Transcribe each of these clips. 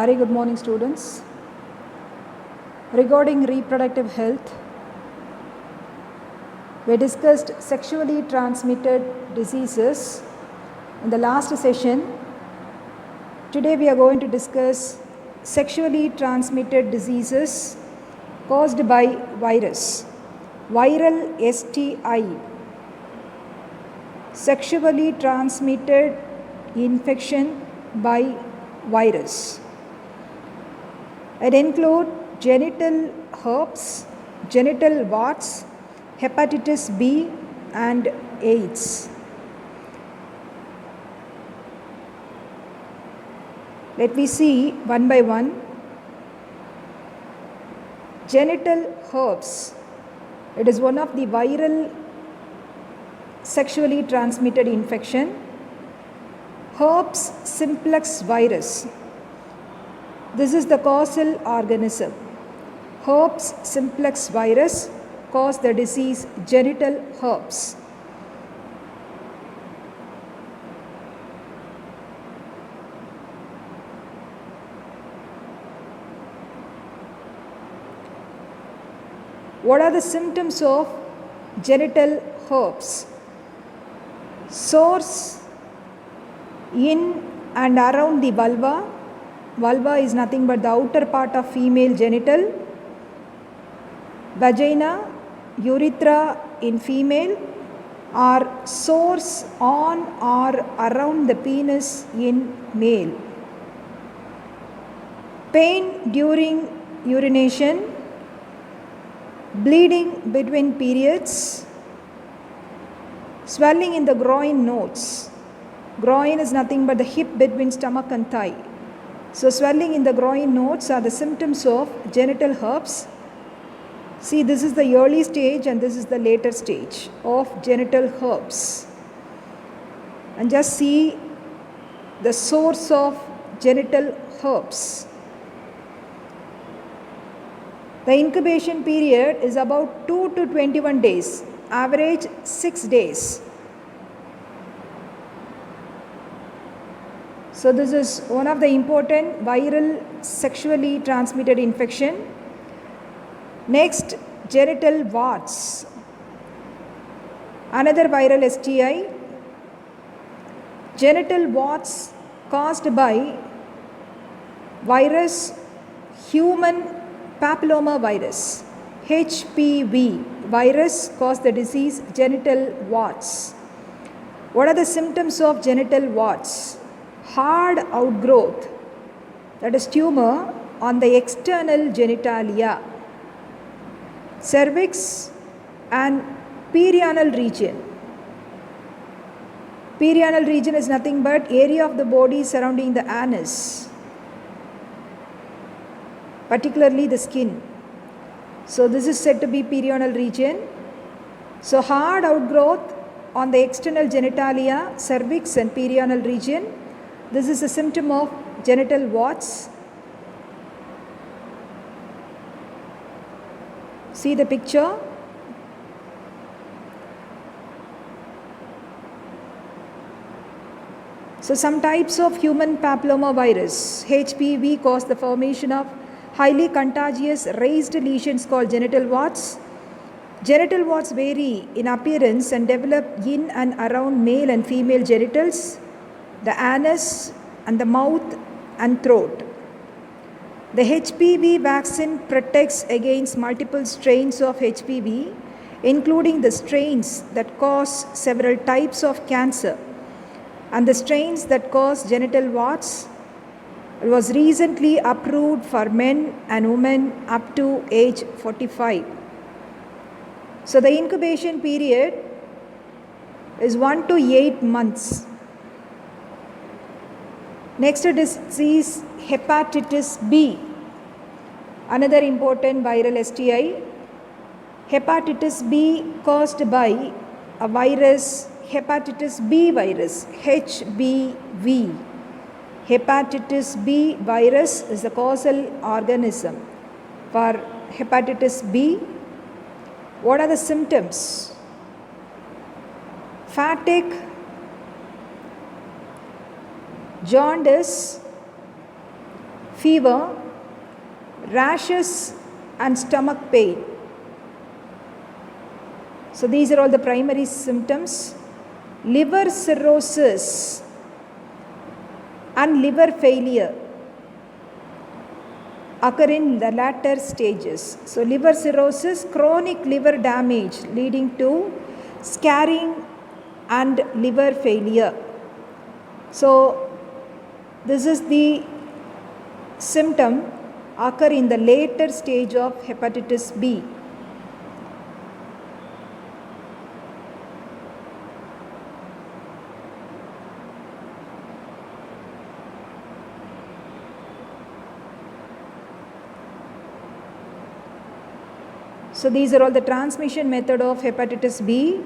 Very good morning, students. Regarding reproductive health, we discussed sexually transmitted diseases in the last session. Today we are going to discuss sexually transmitted diseases caused by virus, viral STI, sexually transmitted infection by virus. It includes genital herpes, genital warts, hepatitis B, and AIDS. Let me see one by one. Genital herpes. It is one of the viral sexually transmitted infection. Herpes simplex virus. This is the causal organism. Herpes simplex virus cause the disease genital herpes. What are the symptoms of genital herpes? Sores in and around the vulva. Vulva is nothing but the outer part of female genital. Vagina, urethra in female, or sores on or around the penis in male. Pain during urination. Bleeding between periods. Swelling in the groin nodes. Groin is nothing but the hip between stomach and thigh. So swelling in the groin nodes are the symptoms of genital herpes. See, this is the early stage and this is the later stage of genital herpes. And just see the source of genital herpes. The incubation period is about 2 to 21 days, average 6 days. So this is one of the important viral sexually transmitted infection. Next, genital warts. Another viral STI. Genital warts caused by virus human papilloma virus, HPV virus cause the disease genital warts. What are the symptoms of genital warts? Hard outgrowth, that is tumor on the external genitalia, cervix and perianal region. Perianal region is nothing but area of the body surrounding the anus, particularly the skin. So this is said to be perianal region. So hard outgrowth on the external genitalia, cervix and perianal region. This is a symptom of genital warts. See the picture. So some types of human papilloma virus, HPV, cause the formation of highly contagious raised lesions called genital warts. Genital warts vary in appearance and develop in and around male and female genitals, the anus and the mouth and throat. The HPV vaccine protects against multiple strains of HPV, including the strains that cause several types of cancer and the strains that cause genital warts. It was recently approved for men and women up to age 45. So the incubation period is 1 to 8 months. Next disease, hepatitis B. Another important viral STI. Hepatitis B caused by a virus, hepatitis B virus, HBV. Hepatitis B virus is the causal organism for hepatitis B. What are the symptoms? Fatigue, jaundice, fever, rashes and stomach pain. So these are all the primary symptoms. Liver cirrhosis and liver failure occur in the latter stages. So liver cirrhosis, chronic liver damage leading to scarring and liver failure. So this is the symptom occur in the later stage of hepatitis B. So these are all the transmission method of hepatitis B: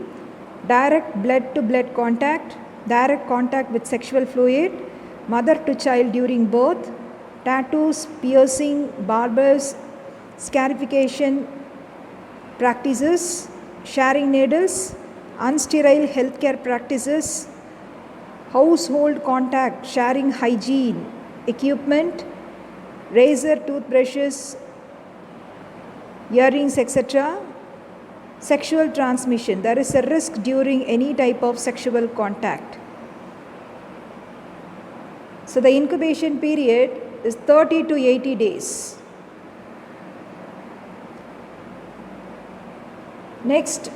direct blood to blood contact, direct contact with sexual fluid, mother to child during birth, tattoos, piercing, barbers, scarification practices, sharing needles, unsterile healthcare practices, household contact, sharing hygiene equipment, razor, toothbrushes, earrings, etc. Sexual transmission. There is a risk during any type of sexual contact. So the incubation period is 30 to 80 days. Next,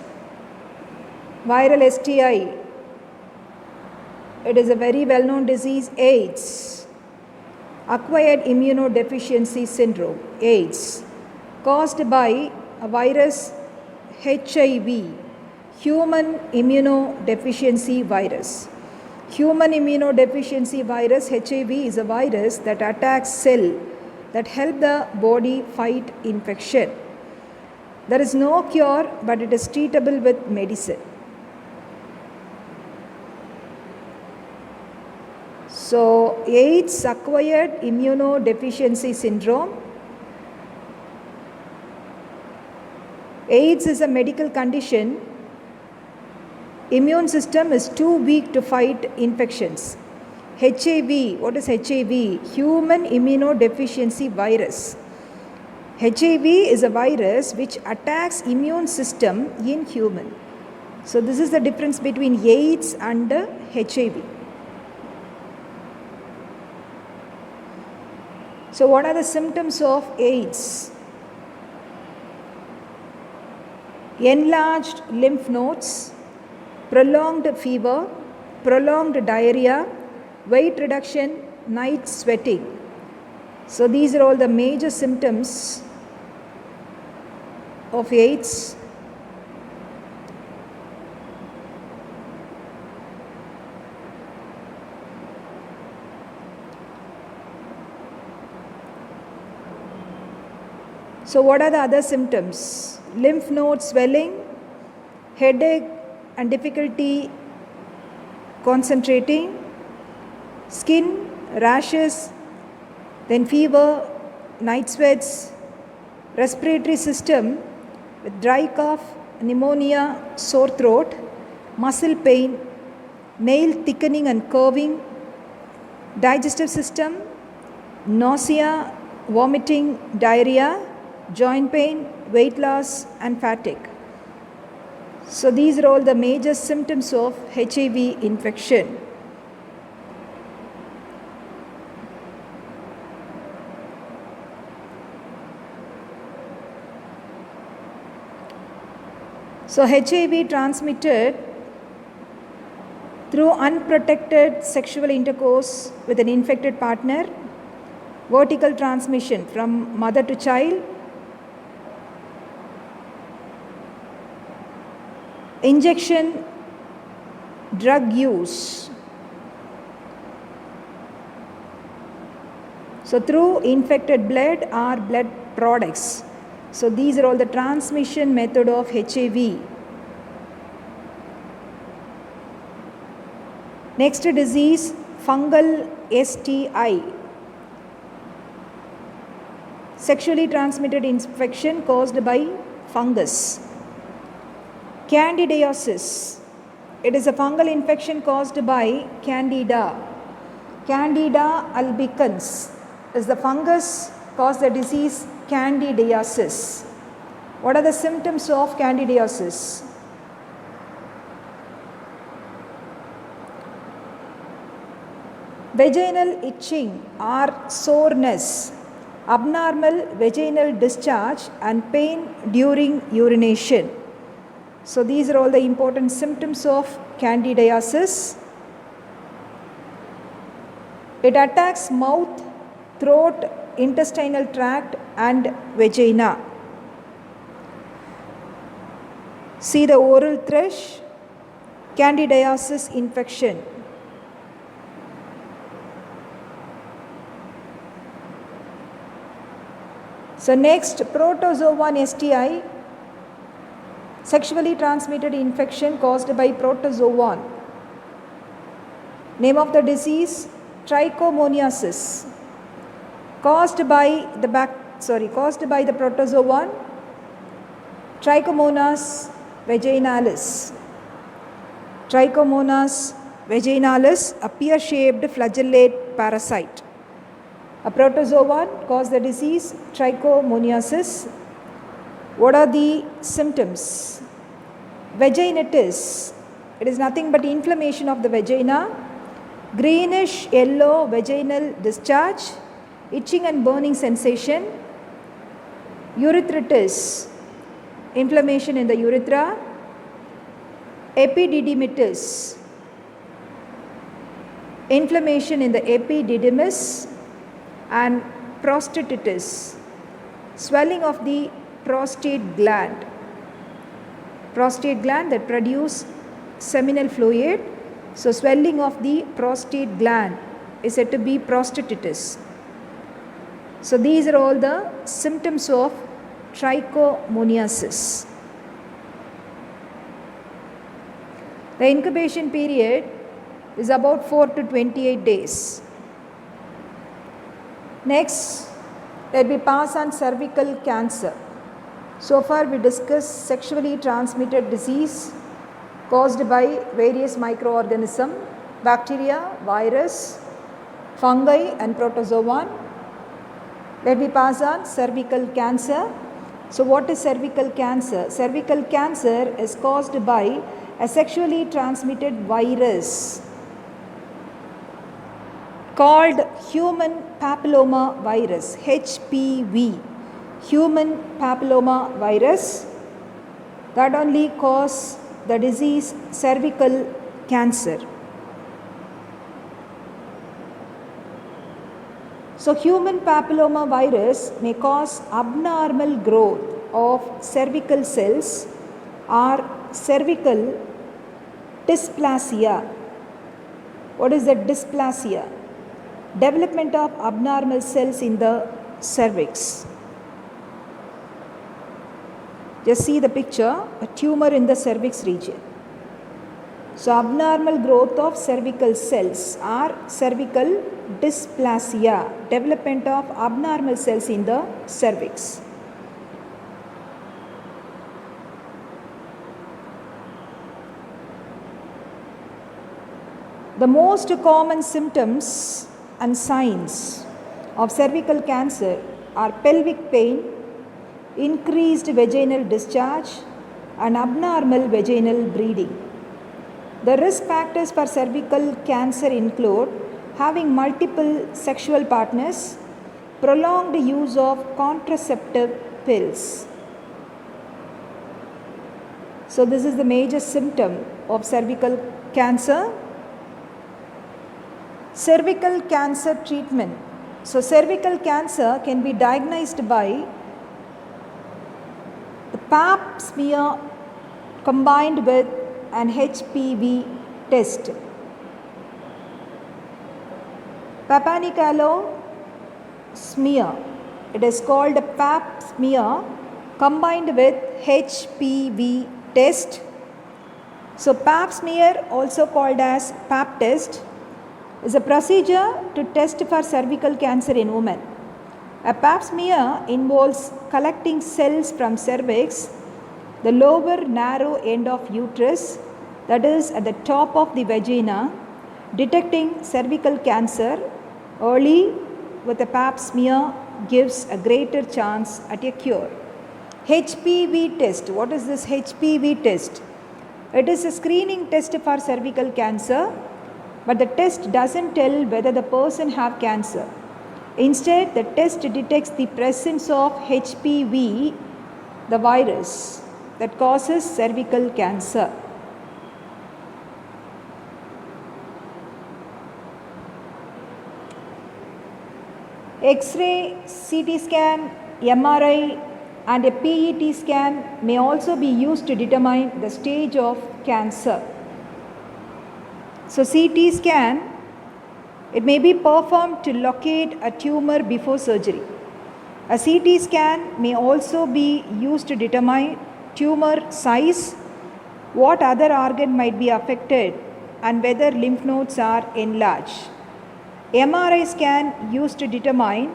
viral STI. It is a very well-known disease, AIDS. Acquired immunodeficiency syndrome, AIDS, caused by a virus HIV, human immunodeficiency virus. Human immunodeficiency virus, HIV, is a virus that attacks cells that help the body fight infection. There is no cure, but it is treatable with medicine. So, AIDS, acquired immunodeficiency syndrome. AIDS is a medical condition. Immune system is too weak to fight infections. HIV, what is HIV? Human immunodeficiency virus. HIV is a virus which attacks immune system in human. So this is the difference between AIDS and HIV. So what are the symptoms of AIDS? Enlarged lymph nodes, prolonged fever, prolonged diarrhea, weight reduction, night sweating. So these are all the major symptoms of AIDS. So what are the other symptoms? Lymph node swelling, headache and difficulty concentrating, skin rashes, then fever, night sweats, respiratory system with dry cough, pneumonia, sore throat, muscle pain, nail thickening and curving, digestive system, nausea, vomiting, diarrhea, joint pain, weight loss and fatigue. So these are all the major symptoms of HIV infection. So HIV transmitted through unprotected sexual intercourse with an infected partner, vertical transmission from mother to child, injection drug use. So through infected blood or blood products. So these are all the transmission method of HIV. Next disease, fungal STI. Sexually transmitted infection caused by fungus. Candidiasis. It is a fungal infection caused by Candida. Candida albicans. is the fungus cause the disease candidiasis. What are the symptoms of candidiasis? Vaginal itching or soreness, abnormal vaginal discharge and pain during urination. So these are all the important symptoms of candidiasis. It attacks mouth, throat, intestinal tract and vagina. See the oral thrush, candidiasis infection. So next, protozoan STI, sexually transmitted infection caused by protozoan. Name of the disease, trichomoniasis, caused by the protozoan Trichomonas vaginalis. Trichomonas vaginalis, a pear-shaped flagellate parasite. A protozoan causes the disease trichomoniasis. What are the symptoms? Vaginitis. It is nothing but inflammation of the vagina. Greenish yellow vaginal discharge. Itching and burning sensation. Urethritis. Inflammation in the urethra. Epididymitis. Inflammation in the epididymis. And prostatitis, swelling of the prostate gland that produce seminal fluid. So swelling of the prostate gland is said to be prostatitis. So these are all the symptoms of trichomoniasis. The incubation period is about 4 to 28 days. Next, let me pass on cervical cancer. So far we discussed sexually transmitted disease caused by various microorganisms, bacteria, virus, fungi and protozoan. Let me pass on cervical cancer. So what is cervical cancer? Cervical cancer is caused by a sexually transmitted virus called human papilloma virus, HPV, human papilloma virus, that only cause the disease cervical cancer. So human papilloma virus may cause abnormal growth of cervical cells or cervical dysplasia. What is the dysplasia? Development of abnormal cells in the cervix. Just see the picture, a tumor in the cervix region. So abnormal growth of cervical cells or cervical dysplasia, development of abnormal cells in the cervix. The most common symptoms and signs of cervical cancer are pelvic pain, increased vaginal discharge and abnormal vaginal bleeding. The risk factors for cervical cancer include having multiple sexual partners, prolonged use of contraceptive pills. So this is the major symptom of cervical cancer. Cervical cancer treatment. So cervical cancer can be diagnosed by the Pap smear combined with an HPV test. Papa-Nicolau smear. It is called a Pap smear combined with HPV test. So Pap smear, also called as Pap test, is a procedure to test for cervical cancer in women. A Pap smear involves collecting cells from cervix, the lower narrow end of uterus, that is at the top of the vagina, detecting cervical cancer early with a pap smear gives a greater chance at a cure. HPV test. What is this HPV test? It is a screening test for cervical cancer, but the test doesn't tell whether the person have cancer. Instead, the test detects the presence of HPV, the virus that causes cervical cancer. X-ray, CT scan, MRI and a PET scan may also be used to determine the stage of cancer. So CT scan, it may be performed to locate a tumor before surgery. A CT scan may also be used to determine tumor size, what other organ might be affected, and whether lymph nodes are enlarged. MRI scan used to determine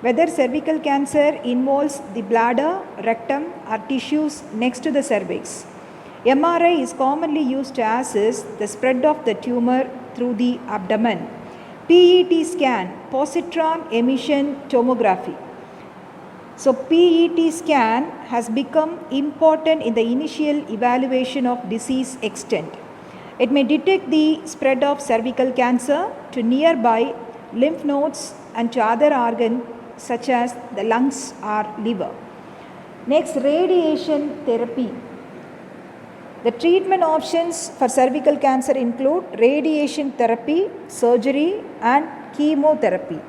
whether cervical cancer involves the bladder, rectum, or tissues next to the cervix. MRI is commonly used to assess the spread of the tumor through the abdomen. PET scan, positron emission tomography. So PET scan has become important in the initial evaluation of disease extent. It may detect the spread of cervical cancer to nearby lymph nodes and to other organs such as the lungs or liver. Next, radiation therapy. The treatment options for cervical cancer include radiation therapy, surgery, and chemotherapy.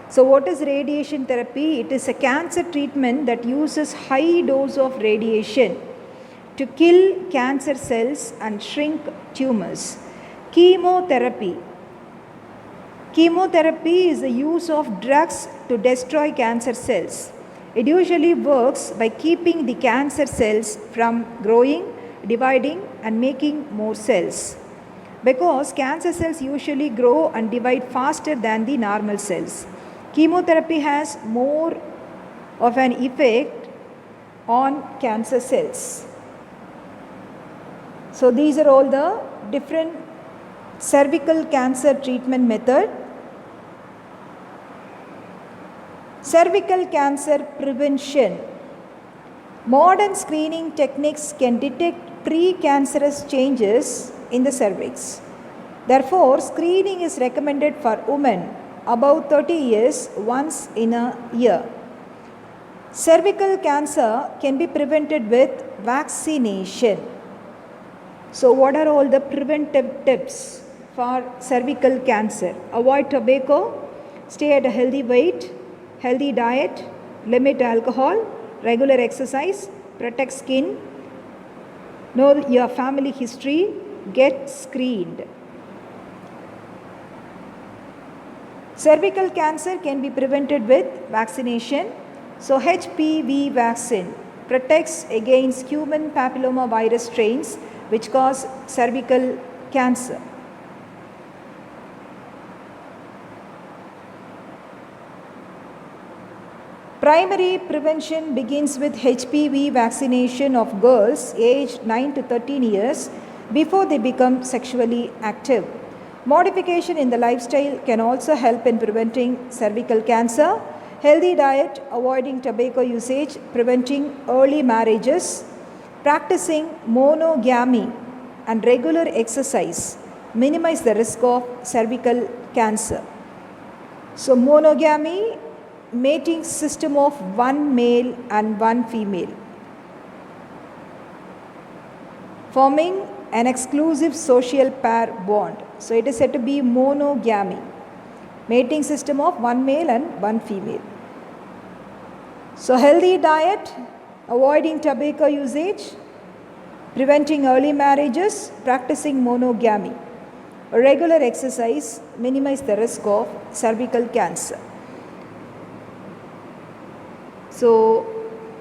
So what is radiation therapy? It is a cancer treatment that uses high dose of radiation to kill cancer cells and shrink tumors. Chemotherapy. Chemotherapy is the use of drugs to destroy cancer cells. It usually works by keeping the cancer cells from growing, dividing, and making more cells. Because cancer cells usually grow and divide faster than the normal cells, chemotherapy has more of an effect on cancer cells. So these are all the different cervical cancer treatment method. Cervical cancer prevention. Modern screening techniques can detect precancerous changes in the cervix. Therefore, screening is recommended for women above 30 years once in a year. Cervical cancer can be prevented with vaccination. So what are all the preventive tips for cervical cancer? Avoid tobacco, stay at a healthy weight, healthy diet, limit alcohol, regular exercise, protect skin, know your family history, get screened. Cervical cancer can be prevented with vaccination. So HPV vaccine protects against human papillomavirus strains which cause cervical cancer. Primary prevention begins with HPV vaccination of girls aged 9 to 13 years before they become sexually active. Modification in the lifestyle can also help in preventing cervical cancer. Healthy diet, avoiding tobacco usage, preventing early marriages, practicing monogamy, and regular exercise minimize the risk of cervical cancer. So monogamy, mating system of one male and one female, forming an exclusive social pair bond. So it is said to be monogamy, mating system of one male and one female. So healthy diet, avoiding tobacco usage, preventing early marriages, practicing monogamy, regular exercise minimize the risk of cervical cancer. So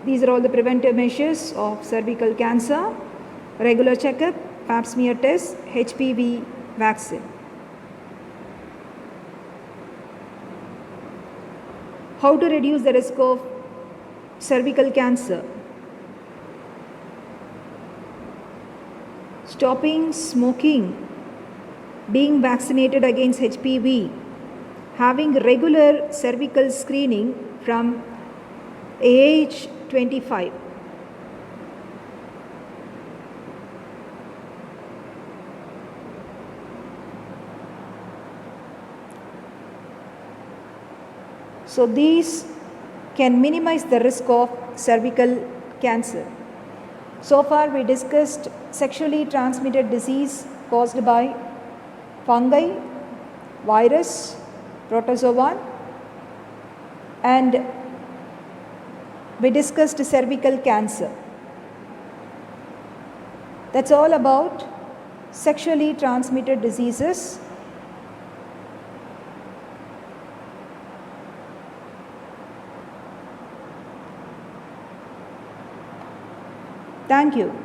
these are all the preventive measures of cervical cancer: regular checkup, pap smear test, HPV vaccine. How to reduce the risk of cervical cancer? Stopping smoking, being vaccinated against HPV, having regular cervical screening from age 25. So these can minimize the risk of cervical cancer. So far we discussed sexually transmitted disease caused by fungi, virus, protozoan, and we discussed cervical cancer. That's all about sexually transmitted diseases. Thank you.